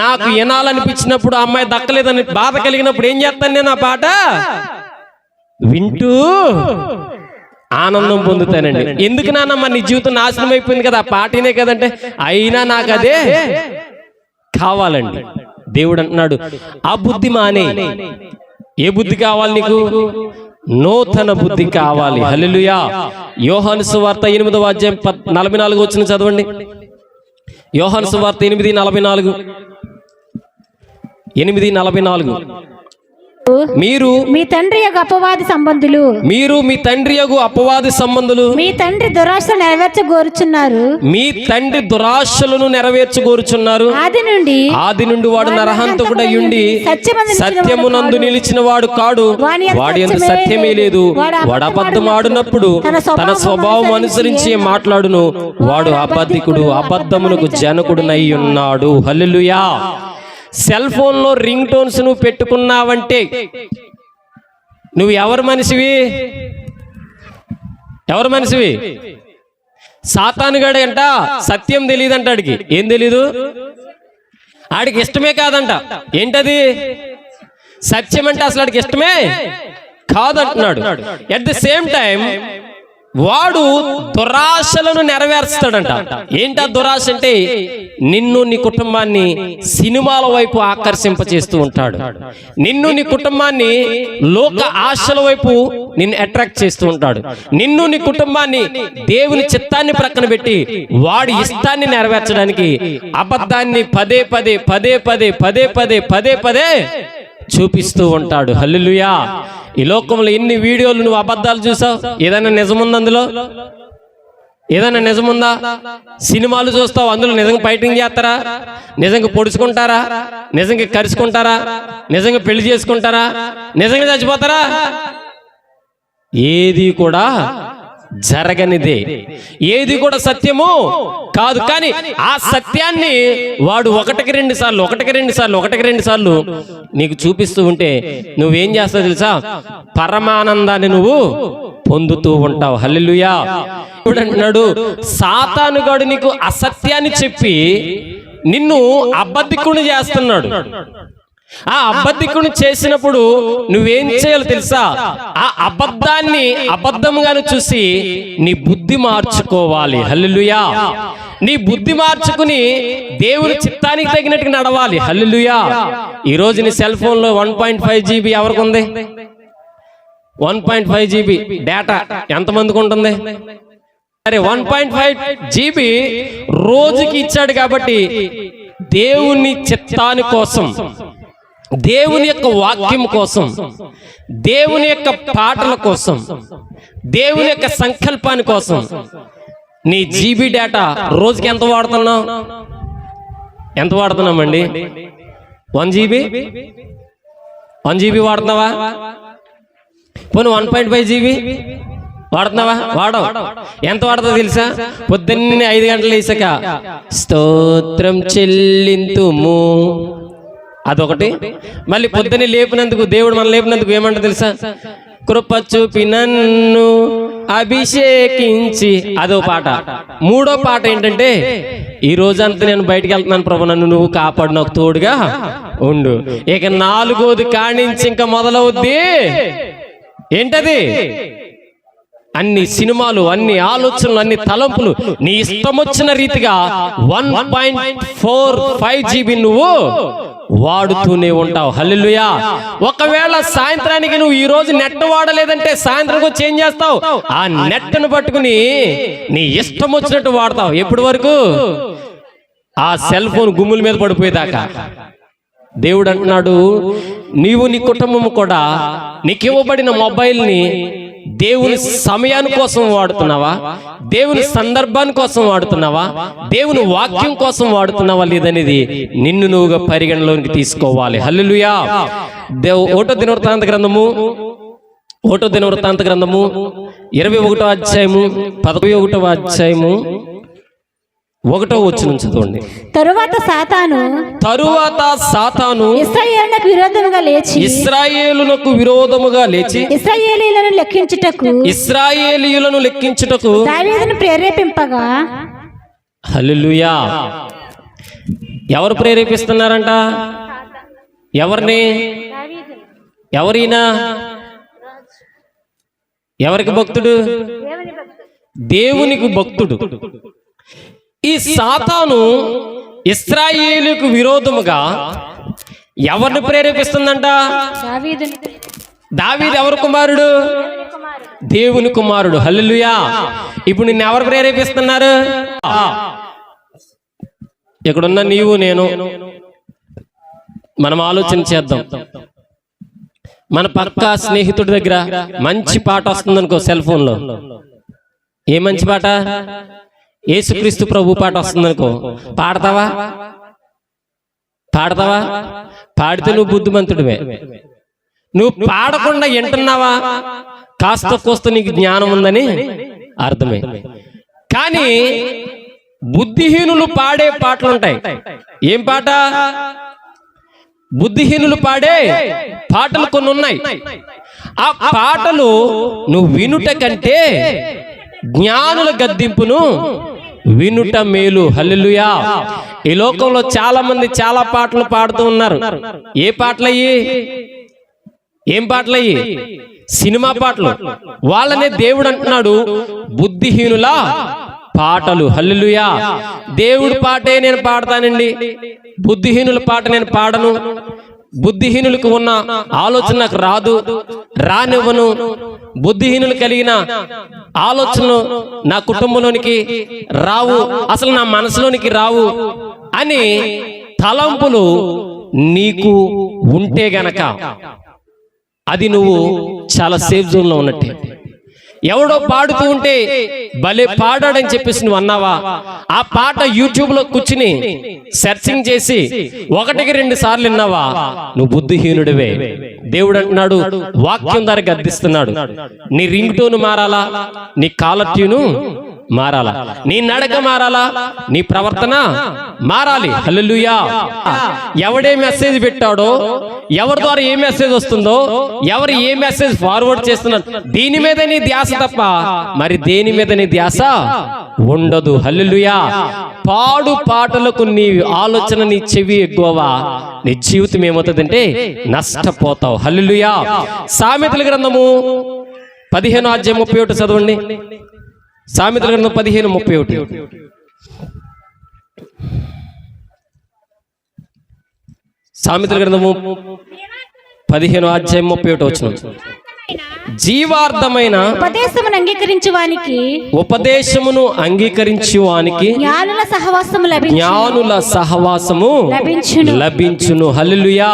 నాకు వినాలనిపించినప్పుడు ఆ అమ్మాయి దక్కలేదని బాధ కలిగినప్పుడు ఏం చేస్తాను నేను? ఆ పాట వింటూ ఆనందం పొందుతానండి. ఎందుకు నాన్న నీ జీవితం నాశనం అయిపోయింది కదా, ఆ పాటనే కదంటే, అయినా నాకు అదే కావాలండి. దేవుడు అంటున్నాడు, ఆ బుద్ధి మానే. ఏ బుద్ధి కావాలి నీకు? నూతన బుద్ధి కావాలి. హల్లెలూయా. యోహాను సువార్త 8వ అధ్యాయం 44 వచ్చిన చదవండి. యోహాను సువార్త 8:44. మీరు మీ తండ్రి యొక్క అపవాది సంబంధులు, మీ తండ్రి యొక్క అపవాది సంబంధులు, మీ తండ్రి దురాశ నెరవేర్చగోరుచున్నారు, మీ తండ్రి దురాశలను నెరవేర్చగోరుచున్నారు. ఆది నుండి వాడు నరహంతకుడై ఉండి సత్యమునందు నిలిచిన వాడు కాడు, వాడి యందు సత్యమే లేదు. వాడు అబద్ధం ఆడినప్పుడు తన స్వభావం అనుసరించి మాట్లాడును. వాడు అబద్ధికుడు, అబద్ధమునకు జనకుడునై ఉన్నాడు. హల్లెలూయా. సెల్ ఫోన్లో రింగ్ టోన్స్ నువ్వు పెట్టుకున్నావంటే నువ్వు ఎవరు మనిషివి? సాతానుగాడే అంట సత్యం తెలియదంట. ఆడికి ఏం తెలీదు? ఆడికి ఇష్టమే కాదంట. ఏంటది? సత్యం అంటే అసలు ఆడికి ఇష్టమే కాదంటున్నాడు. ఎట్ ది సేమ్ టైం వాడు దురాశలను నెరవేర్స్తాడంట. ఏంటా దురాశ అంటే? నిన్ను నీ కుటుంబాన్ని సినిమాల వైపు ఆకర్షింపచేస్తూ ఉంటాడు. నిన్ను నీ కుటుంబాన్ని లోక ఆశల వైపు నిన్ను అట్రాక్ట్ చేస్తూ ఉంటాడు. నిన్ను నీ కుటుంబాన్ని దేవుని చిత్తాన్ని ప్రక్కన పెట్టి వాడి ఇష్టాన్ని నెరవేర్చడానికి అబద్ధాన్ని పదే చూపిస్తూ ఉంటాడు. హల్లెలూయా. ఈ లోకంలో ఎన్ని వీడియోలు నువ్వు అబద్ధాలు చూసావు? ఏదైనా నిజముందా? అందులో ఏదైనా నిజముందా? సినిమాలు చూస్తావు, అందులో నిజంగా ఫైటింగ్ చేస్తారా? నిజంగా పొడుచుకుంటారా? నిజంగా కరుచుకుంటారా? నిజంగా పెళ్లి చేసుకుంటారా? నిజంగా చచ్చిపోతారా? ఏది కూడా జరగనిదే, ఏది కూడా సత్యము కాదు. కానీ ఆ సత్యాన్ని వాడు ఒకటికి రెండు సార్లు నీకు చూపిస్తూ ఉంటే నువ్వేం చేస్తావు తెలుసా? పరమానందాన్ని నువ్వు పొందుతూ ఉంటావు. హల్లెలూయా. ఇప్పుడు అంటున్నాడు, సాతానుగాడు నీకు అసత్యాన్ని చెప్పి నిన్ను అబద్ధికుని చేస్తున్నాడు. ఆ అబద్ధికుని చేసినప్పుడు నువ్వేం చేయాలో తెలుసా? ఆ అబద్ధాన్ని అబద్ధంగాను చూసి నీ బుద్ధి మార్చుకోవాలి. హల్లెలూయా. నీ బుద్ధి మార్చుకుని దేవుని చిత్తానికి తగినట్టుగా నడవాలి. హల్లెలూయా. ఈ రోజు నీ సెల్ ఫోన్ లో 1.5 GB ఎవరికి ఉంది? 1.5 GB డేటా ఎంతమందికి ఉంటుంది? సరే, 1.5 GB రోజుకి ఇచ్చాడు కాబట్టి దేవుని చిత్తాని కోసం, దేవుని యొక్క వాక్యం కోసం, దేవుని యొక్క పాటల కోసం, దేవుని యొక్క సంకల్పాని కోసం నీ జీబీ డేటా రోజుకి ఎంత వాడుతున్నామండి? 1 GB వాడుతున్నావా? పోనీ 1.5 GB వాడుతున్నావా? వాడవు. ఎంత వాడుతుందో తెలుసా? పొద్దున్నే 5 గంటలు వేసాక స్తోత్రం చెల్లింతుము అదొకటి. మళ్ళీ పొద్దున్నే లేపినందుకు, దేవుడు మనం లేపినందుకు ఏమంటా తెలుసా? కృప చూపి నన్ను అభిషేకించి అదో పాట. మూడో పాట ఏంటంటే, ఈ రోజంతా నేను బయటికి వెళ్తున్నాను ప్రభు, నన్ను నువ్వు కాపాడు, నాకు తోడుగా ఉండు. ఇక 4వది కానించి ఇంకా మొదలవుద్ది. ఏంటది? అన్ని సినిమాలు, అన్ని ఆలోచనలు, అన్ని తలంపులు నీ ఇష్టం వచ్చిన రీతిగా 1.45 GB నువ్వు వాడుతూనే ఉంటావు. హల్లెలూయా. ఒకవేళ సాయంత్రానికి నువ్వు ఈ రోజు నెట్ వాడలేదంటే సాయంత్రం వచ్చి ఏం చేస్తావు? ఆ నెట్ను పట్టుకుని నీ ఇష్టం వచ్చినట్టు వాడతావు. ఎప్పటి వరకు? ఆ సెల్ ఫోన్ గుమ్ముల మీద పడిపోయేదాకా. దేవుడు అంటున్నాడు, నీవు నీ కుటుంబం కూడా నీకు ఇవ్వబడిన మొబైల్ని దేవుని సమయాని కోసం వాడుతున్నావా, దేవుని సందర్భాని కోసం వాడుతున్నావా, దేవుని వాక్యం కోసం వాడుతున్నావా లేదనేది నిన్ను నువ్వుగా పరిగణలోనికి తీసుకోవాలి. హల్లెలూయా. ఒకటో దినవృత్తాంత గ్రంథము 21వ అధ్యాయము 11వ అధ్యాయము 1వ వచనం చదవండి. తరువాత సాతాను ఇశ్రాయేలునకు విరోధముగా లేచి ఇశ్రాయేలీయులను లెక్కించుటకు దావీదును ప్రేరేపింపగా. హల్లెలూయా. ఎవరు ప్రేరేపిస్తున్నారంట? ఎవరిని? ఎవరైనా? ఎవరికి భక్తుడు? దేవునికి భక్తుడు. ఈ సాతాను ఇశ్రాయేలుకు విరోధముగా ఎవరిని ప్రేరేపిస్తుందంట? దావీదు ఎవరు కుమారుడు? దేవుని కుమారుడు. హల్లెలూయా. ఇప్పుడు నిన్ను ఎవరు ప్రేరేపిస్తున్నారు? ఇక్కడున్న నీవు నేను మనం ఆలోచన చేద్దాం. మన పక్క స్నేహితుడి దగ్గర మంచి పాట వస్తుందనుకో సెల్ ఫోన్లో. ఏ మంచి పాట? యేసుక్రీస్తు ప్రభు పాట వస్తుందనుకో, పాడతావా? పాడితే నువ్వు బుద్ధిమంతుడివే. నువ్వు పాడకుండా వింటున్నావా? కాస్త కోస్త నీకు జ్ఞానం ఉందని అర్థమే. కానీ బుద్ధిహీనులు పాడే పాటలు ఉంటాయి. ఏం పాట? బుద్ధిహీనులు పాడే పాటలు కొన్ని ఉన్నాయి. ఆ పాటలు నువ్వు వినుట కంటే జ్ఞానుల గద్దింపును వినుట మేలు. హల్లెలూయా. ఈ లోకంలో చాలా మంది చాలా పాటలు పాడుతూ ఉన్నారు. ఏ పాటలయ్యి? ఏం పాటలయ్యి? సినిమా పాటలు. వాళ్ళనే దేవుడు అంటున్నాడు బుద్ధిహీనుల పాటలు. హల్లెలూయా. దేవుడి పాటే నేను పాడతానండి, బుద్ధిహీనుల పాట నేను పాడను. బుద్ధిహీనులకు ఉన్న ఆలోచన నాకు రాదు, రానివ్వను. బుద్ధిహీనులు కలిగిన ఆలోచనలు నా కుటుంబంలోనికి రావు, అసలు నా మనసులోనికి రావు అని తలంపులు నీకు ఉంటే గనక అది నువ్వు చాలా సేఫ్ జోన్లో ఉన్నట్టే. ఎవడో పాడుతూ ఉంటే భలే పాడాడని చెప్పేసి నువ్వు అన్నావా? ఆ పాట యూట్యూబ్ లో కూర్చుని సెర్చింగ్ చేసి 1-2 సార్లు విన్నావా? నువ్వు బుద్ధిహీనుడివే. దేవుడు అంటున్నాడు, వాక్యం ద్వారా గద్దిస్తున్నాడు. నీ రింగ్ టోన్ మారాలా, నీ కాలర్ ట్యూను మారాలా, నీ నడక మారాలా, నీ ప్రవర్తన మారాలి. హల్లెలూయా. ఎవడే మెసేజ్ పెట్టాడో, ఎవరి ద్వారా ఏ మెసేజ్ వస్తుందో, ఎవరు ఏ మెసేజ్ ఫార్వర్డ్ చేస్తున్నారు, దీని మీద నీ ధ్యాస తప్ప మరి దేని మీద నీ ధ్యాస ఉండదు. హల్లెలూయా. పాడు పాటలకు నీ ఆలోచన, నీ చెవి ఎక్కువవా, నీ జీవితం ఏమవుతుందంటే నష్టపోతావు. హల్లెలూయా. సామెతల గ్రంథము 15వ అధ్యాయం 31 చదవండి. సామెతల గ్రంథం 15:31. సామెతల గ్రంథము 15వ అధ్యాయం 31 వచనం. జీవార్థమైన ఉపదేశమును అంగీకరించువానికి జ్ఞానుల సహవాసము లభించును. హల్లెలూయా.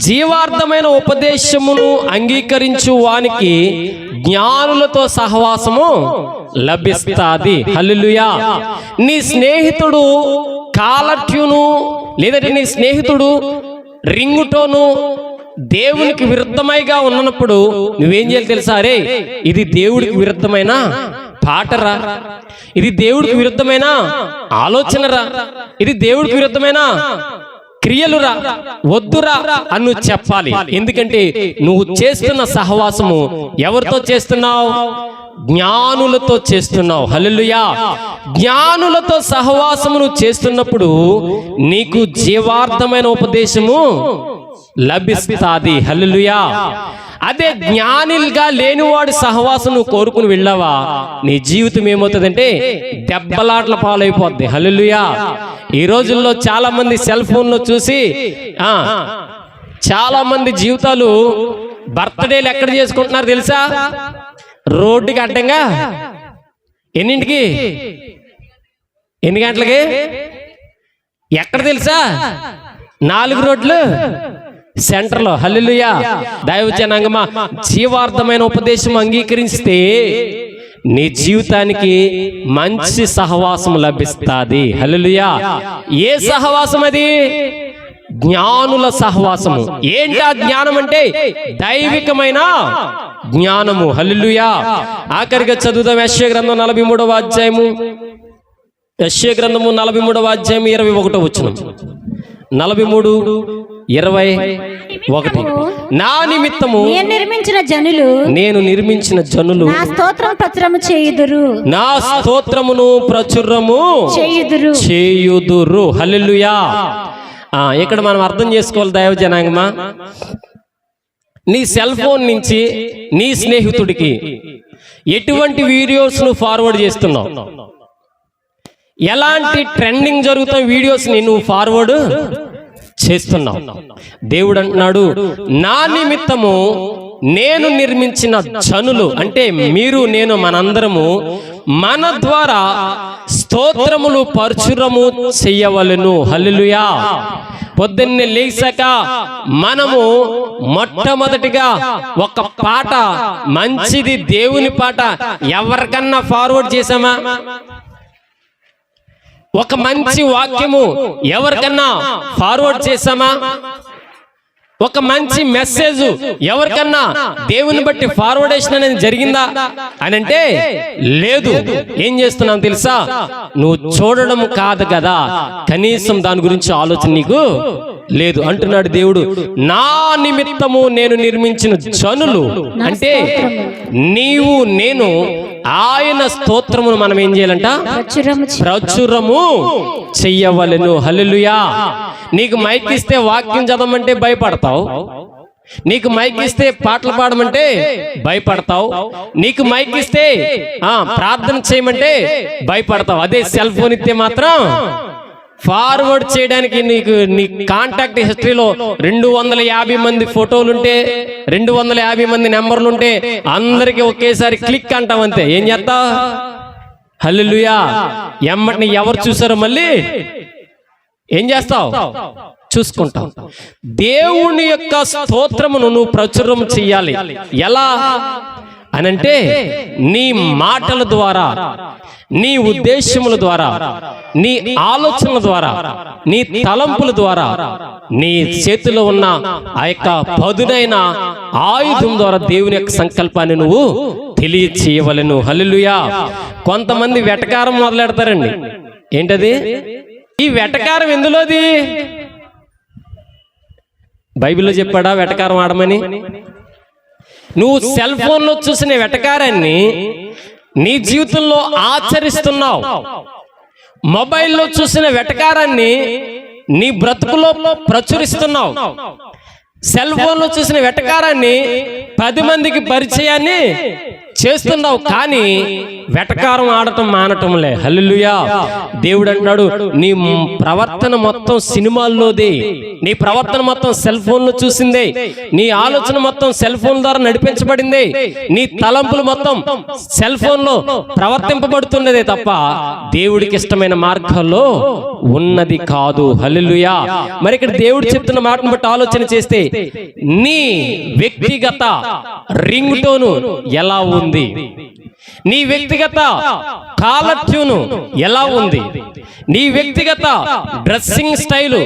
జీవార్థమైన ఉపదేశమును అంగీకరించు వానికి జ్ఞానులతో సహవాసము లభిస్తాది. హల్లెలూయా. నీ స్నేహితుడు కాలర్ ట్యూను లేదంటే నీ స్నేహితుడు రింగ్ టోను దేవునికి విరుద్ధమైగా ఉన్నప్పుడు నువ్వేం చేయాలి తెలుసా? రే, ఇది దేవుడికి విరుద్ధమైన పాటరా, ఇది దేవుడికి విరుద్ధమైన ఆలోచనరా, ఇది దేవుడికి విరుద్ధమైన క్రియలురా, వద్దురా అని నువ్వు చెప్పాలి. ఎందుకంటే నువ్వు చేస్తున్న సహవాసము ఎవరితో చేస్తున్నావు? జ్ఞానులతో చేస్తున్నావు. హల్లెలూయా. జ్ఞానులతో సహవాసము నువ్వు చేస్తున్నప్పుడు నీకు జీవార్థమైన ఉపదేశము లభిస్తాది. హల్లెలూయా. అదే జ్ఞానిగా లేనివాడి సహవాసం నువ్వు కోరుకుని వెళ్ళావా, నీ జీవితం ఏమవుతుందంటే దెబ్బలాట్ల పాలైపోద్ది. హల్లెలూయా. ఈ రోజుల్లో చాలా మంది సెల్ ఫోన్లో చూసి చాలా మంది జీవితాలు బర్త్డేలు ఎక్కడ చేసుకుంటున్నారు తెలుసా? రోడ్డుకి అడ్డంగా. ఎన్నింటికి? 8 గంటలకి. ఎక్కడ తెలుసా? 4 రోడ్లు సెంటర్లో. హల్లెలూయా. దైవ జనాంగమా, జీవార్థమైన ఉపదేశం అంగీకరిస్తే నీ జీవితానికి మంచి సహవాసం లభిస్తుంది. హల్లెలూయా. ఏ సహవాసం అది? జ్ఞానుల సహవాసము. ఏంటి ఆ జ్ఞానం అంటే? దైవికమైన జ్ఞానము. హల్లెలూయా. ఆఖరిగా చదువుదాం యెషయా గ్రంథం 43వ అధ్యాయము. యెషయా గ్రంథము 43వ అధ్యాయం 21వ వచనం. 43:21. నా నిమిత్తము నేను నిర్మించిన జనులు నా స్తోత్రం ప్రచురము చేయుదురు. నా స్తోత్రమును ప్రచురము చేయుదురు. హల్లెలూయా. ఇక్కడ మనం అర్థం చేసుకోవాలి దైవ జనాంగమా, నీ సెల్ ఫోన్ నుంచి నీ స్నేహితుడికి ఎటువంటి వీడియోస్ నువ్వు ఫార్వర్డ్ చేస్తున్నావు, ఎలాంటి ట్రెండింగ్ జరుగుతున్న వీడియోస్ ని నువ్వు ఫార్వర్డ్ చేస్తున్నావు. దేవుడు అంటున్నాడు, నా నిమిత్తము నేను నిర్మించిన జనులు అంటే మీరు, నేను, మనందరము మన ద్వారా స్తోత్రములు పరచురము చెయ్యవలెను. హల్లెలూయా. పొద్దున్నే లేచాక మనము మొట్టమొదటిగా ఒక పాట, మంచిది దేవుని పాట ఎవరికన్నా ఫార్వర్డ్ చేసామా? ఒక మంచి వాక్యము ఎవరికన్నా ఫార్వర్డ్ చేసామా? ఒక మంచి మెసేజ్ ఎవరికన్నా దేవుని బట్టి ఫార్వర్డేషన్ అనేది జరిగిందా అని అంటే లేదు. ఏం చేస్తున్నాం తెలుసా? నువ్వు చూడడం కాదు కదా, కనీసం దాని గురించి ఆలోచన నీకు లేదు. అంటున్నాడు దేవుడు, నా నిమిత్తము నేను నిర్మించిన జనులు అంటే నీవు, నేను, ఆయన స్తోత్రమును మనం ఏం చేయాలంట? ప్రచురము చెయ్యవలెను. హల్లెలూయా. నీకు మైక్ ఇస్తే వాక్యం చదవమంటే భయపడతావు, నీకు మైక్ ఇస్తే పాటలు పాడమంటే భయపడతావు, నీకు మైక్ ఇస్తే ప్రార్థన చేయమంటే భయపడతావు. అదే సెల్ ఫోన్ ఇస్తే మాత్రం ఫార్వర్డ్ చేయడానికి నీకు నీ కాంటాక్ట్ హిస్టరీలో 250 మంది ఫోటోలుంటే, 250 మంది నెంబర్లుంటే అందరికి ఒకేసారి క్లిక్ అంటావు అంతే. ఏం చేస్తావు? హల్లెలూయా. ఎమ్మటిని ఎవరు చూసారో మళ్ళీ ఏం చేస్తావు? చూసుకుంటావు. దేవుని యొక్క స్తోత్రమును నువ్వు ప్రచురం చెయ్యాలి. ఎలా అనంటే నీ మాటల ద్వారా, నీ ఉద్దేశముల ద్వారా, నీ ఆలోచనల ద్వారా, నీ తలంపుల ద్వారా, నీ చేతిలో ఉన్న ఆ యొక్క పదునైన ఆయుధం ద్వారా దేవుని యొక్క సంకల్పాన్ని నువ్వు తెలియచేయవలెను. హల్లెలూయా. కొంతమంది వెటకారం మొదలెడతారండి. ఏంటది? ఈ వెటకారం ఎందులోది? బైబిల్లో చెప్పాడా వెటకారం ఆడమని? నువ్వు సెల్ ఫోన్లో చూసిన వెటకారాన్ని నీ జీవితంలో ఆచరిస్తున్నావు. మొబైల్లో చూసిన వెటకారాన్ని నీ బ్రతుకులో ప్రచురిస్తున్నావు. సెల్ ఫోన్లో చూసిన వెటకారాన్ని 10 మందికి పరిచయాన్ని చేస్తున్నావు. కానీ వెటకారం ఆడటం మానటంలే. హల్లెలూయా. దేవుడు అంటున్నాడు, నీ ప్రవర్తన మొత్తం సినిమాల్లోదే, నీ ప్రవర్తన మొత్తం సెల్ ఫోన్ లో చూసిందే, నీ ఆలోచన మొత్తం సెల్ ఫోన్ ద్వారా నడిపించబడిందే, నీ తలంపులు మొత్తం సెల్ ఫోన్ లో ప్రవర్తింపబడుతున్నదే తప్ప దేవుడికి ఇష్టమైన మార్గంలో ఉన్నది కాదు. హల్లెలూయా. మరి ఇక్కడ దేవుడు చెప్తున్న మాటను బట్టి ఆలోచన చేస్తే నీ వ్యక్తిగత రింగ్ టోను ఎలా ఉంది, నీ వ్యక్తిగత కాలర్ ట్యూన్ ఎలా ఉంది, నీ వ్యక్తిగత డ్రెస్సింగ్ స్టైల్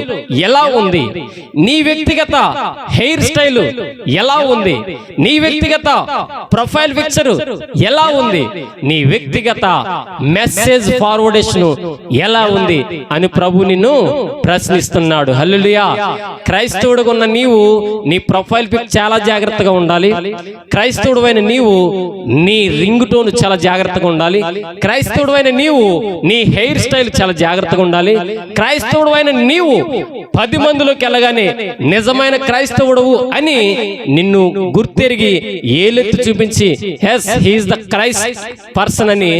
ఎలా ఉంది, నీ వ్యక్తిగత హెయిర్ స్టైల్ ఎలా ఉంది, నీ వ్యక్తిగత ప్రొఫైల్ పిక్చర్ ఎలా ఉంది, నీ వ్యక్తిగత మెసేజ్ ఫార్వర్డేషన్ ఎలా ఉంది అని ప్రభు నిన్ను ప్రశ్నిస్తున్నాడు. హల్లెలూయా. క్రైస్తవుడుగా ఉన్న నీవు నీ ప్రొఫైల్ పిక్ చాలా జాగ్రత్తగా ఉండాలి. క్రైస్తవుడైన నీవు నీ రింగ్ టోన్ చాలా జాగ్రత్తగా ఉండాలి. క్రైస్తవుడైన నీవు నీ హెయిర్ స్టైల్ చాలా జాగ్రత్తగా ఉండాలి. క్రైస్తవుడైన నీవు 10 మందిలోకి వెళ్ళగానే నిజమైన క్రైస్తవుడు అని నిన్ను గుర్తెరిగి ఏలెత్తి చూపించి yes he is the Christ person అని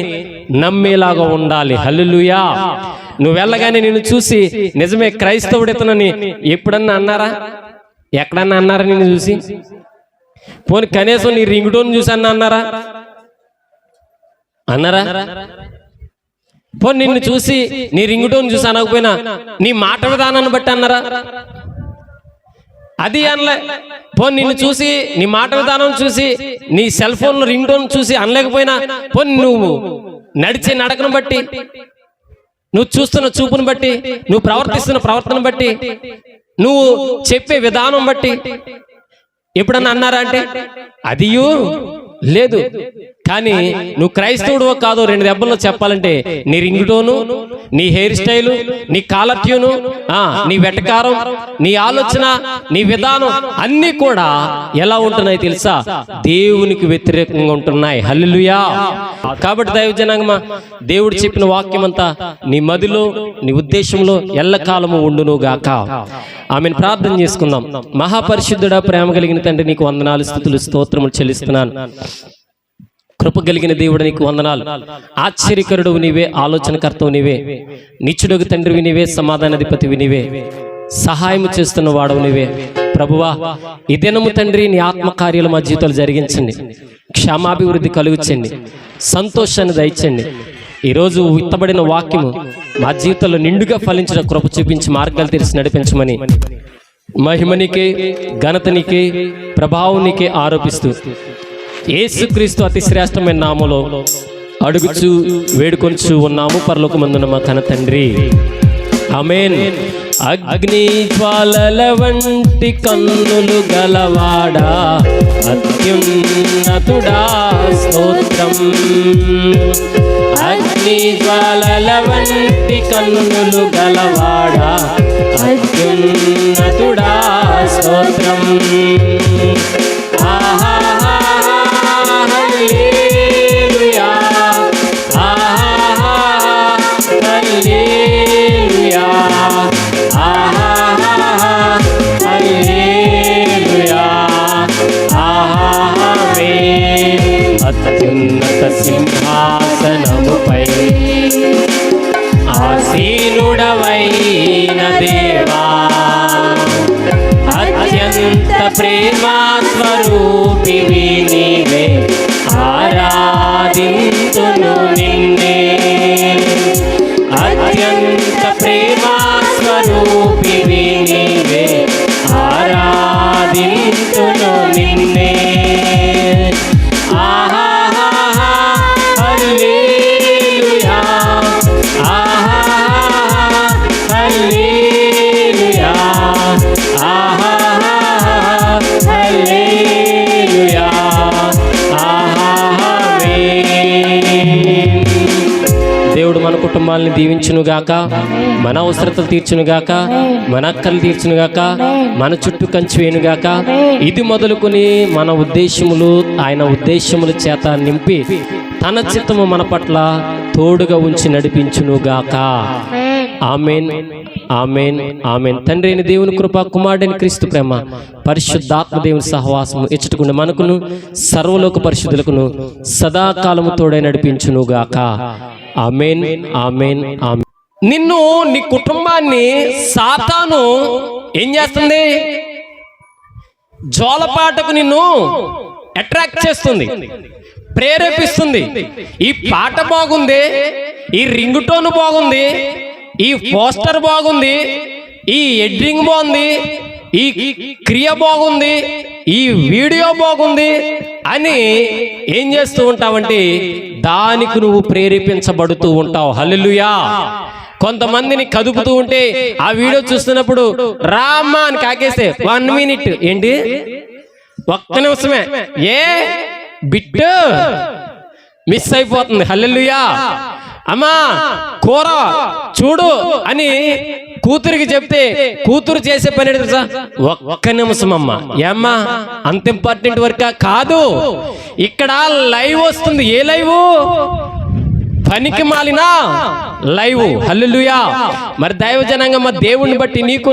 నమ్మేలాగా ఉండాలి. హల్లెలూయా. నువ్వు వెళ్ళగానే నిన్ను చూసి నిజమే క్రైస్తవుడు ఇతనని ఎప్పుడన్నా అన్నారా? ఎక్కడన్నా అన్నారా? నిన్ను చూసి పోనీ కనీసం నీ రింగ్ టోన్ చూసి అన్నారా? అన్నారా? పోనీ నిన్ను చూసి నీ రింగ్ టోన్ చూసి అనకపోయినా నీ మాట విధానాన్ని బట్టి అన్నారా? అది అనలే. పోనీ నిన్ను చూసి, నీ మాట విధానం చూసి, నీ సెల్ ఫోన్ రింగ్ టోన్ చూసి అనలేకపోయినా, పోనీ నువ్వు నడిచే నడకను బట్టి, నువ్వు చూస్తున్న చూపును బట్టి, నువ్వు ప్రవర్తిస్తున్న ప్రవర్తన బట్టి, నువ్వు చెప్పే విధానం బట్టి ఎప్పుడన్నా అన్నారా అంటే అదియు లేదు. కానీ నువ్వు క్రైస్తవుడు కాదు, 2 దెబ్బల్లో చెప్పాలంటే నీ రింగ్ టోను, నీ హెయిర్ స్టైలు, నీ కాలర్ ట్యూను, నీ వెటకారం, నీ ఆలోచన, నీ విధానం అన్నీ కూడా ఎలా ఉంటున్నాయి తెలుసా? దేవునికి వ్యతిరేకంగా ఉంటున్నాయి. హల్లెలూయా. కాబట్టి దైవజనాంగమా, దేవుడు చెప్పిన వాక్యం అంతా నీ మదిలో, నీ ఉద్దేశంలో ఎల్లకాలము ఉండును గాక. ఆమెను ప్రార్థన చేసుకుందాం. మహాపరిశుద్ధుడా, ప్రేమ కలిగిన తండ్రి, నీకు వందనాలు, స్తుతులు, స్తోత్రములు చెల్లిస్తున్నాను. కృప కలిగిన దేవుడు, నీకు వందనాలు. ఆశ్చర్యకరుడు నీవే, ఆలోచనకర్తవు నీవే, నిత్యుడగు తండ్రివి నీవే, సమాధానాధిపతివి నీవే, సహాయం చేస్తున్న వాడవు నీవే. ప్రభువా, ఈ దినము తండ్రి నీ ఆత్మకార్యాలు మా జీవితాలు జరిగించండి, క్షేమాభివృద్ధి కలుగుచండి, సంతోషాన్ని దయచండి. ఈరోజు విత్తబడిన వాక్యము మా జీవితంలో నిండుగా ఫలించిన కృప చూపించి మార్గాలు తెరిచి నడిపించమని మహిమనికే, ఘనతనికే, ప్రభావానికే ఆరోపిస్తూ యేసుక్రీస్తు అతి శ్రేష్టమైన నామములో అడుగుచు వేడుకొంచు ఉన్నాము పరలోకమందున్న మా కన్న తండ్రి. ఆమేన్. అగ్ని జ్వాలల వంటి కన్నులు గలవాడా, అత్యున్నతుడా స్తోత్రం. అగ్ని జ్వాలల వంటి కన్నులు గలవాడా, అత్యున్నతుడా స్తోత్రం. ఆహా హల్లెలూయా, ఆహా హల్లెలూయా, ఆహా హల్లెలూయా, ఆమేన్. అత్యున్నత సింహాసనముపై ఆసీనుడవైన దేవా, అత్యంత ప్రేమా స్వరూపివి నీవే, ఆరాధింతును నిన్నే. అత్యంత ప్రేమా స్వరూపివి నీవే, ఆరాధింతును నిన్నే. ఆహా హల్లెలూయా, ఆహా హల్లెలూయా, ఆహా హల్లెలూయా, ఆమేన్. దేవుడు మన కుటుంబాలని దీవించునుగాక, మన అవసరతలు తీర్చునుగాక, మన అక్కలు తీర్చునుగాక, మన చుట్టూ కంచి వేయునుగాక. ఇది మొదలుకొని మన ఉద్దేశములు ఆయన ఉద్దేశముల చేత నింపి తన చిత్తము మన పట్ల తోడుగా ఉంచి నడిపించునుగాక. ఆమేన్, ఆమేన్, ఆమేన్. తండ్రి అయిన దేవుని కృప, కుమారుడైన క్రీస్తు ప్రేమ, పరిశుద్ధాత్మ దేవుని సహవాసము ఎచ్చటకుండా మనకును సర్వలోక పరిశుద్ధులకును సదాకాలము తోడై నడిపించునుగాక. ఆమేన్, ఆమేన్, ఆమేన్. నిన్ను, నీ కుటుంబాన్ని సాతాను ఏం చేస్తుంది? జోలపాటకు నిన్ను అట్రాక్ట్ చేస్తుంది, ప్రేరేపిస్తుంది. ఈ పాట బాగుంది, ఈ రింగ్ టోన్ బాగుంది, ఈ పోస్టర్ బాగుంది, ఈ ఎడ్రింగ్ బాగుంది, ఈ క్రియ బాగుంది, ఈ వీడియో బాగుంది అని ఏం చేస్తూ ఉంటావంటే దానికి నువ్వు ప్రేరేపించబడుతూ ఉంటావు. హల్లెలూయా. కొంతమందిని కదుపుతూ ఉంటే ఆ వీడియో చూస్తున్నప్పుడు రామ్మా అని కాకేస్తే 1 మినిట్, ఏంటి 1 నిమిషమే, ఏ బిట్ మిస్ అయిపోతుంది. హల్లెలూయా. అమ్మా కూర చూడు అని కూతురికి చెప్తే కూతురు చేసే పని తెలుసా? 1 నిమిషం అమ్మా. ఏమ్మా అంత ఇంపార్టెంట్ వర్క్ కాదు, ఇక్కడ లైవ్ వస్తుంది. ఏ లైవ్? పనికి మాలిన లైవ్. హల్లెలూయా. మరి దైవజనంగా మా దేవుణ్ణి బట్టి నీకు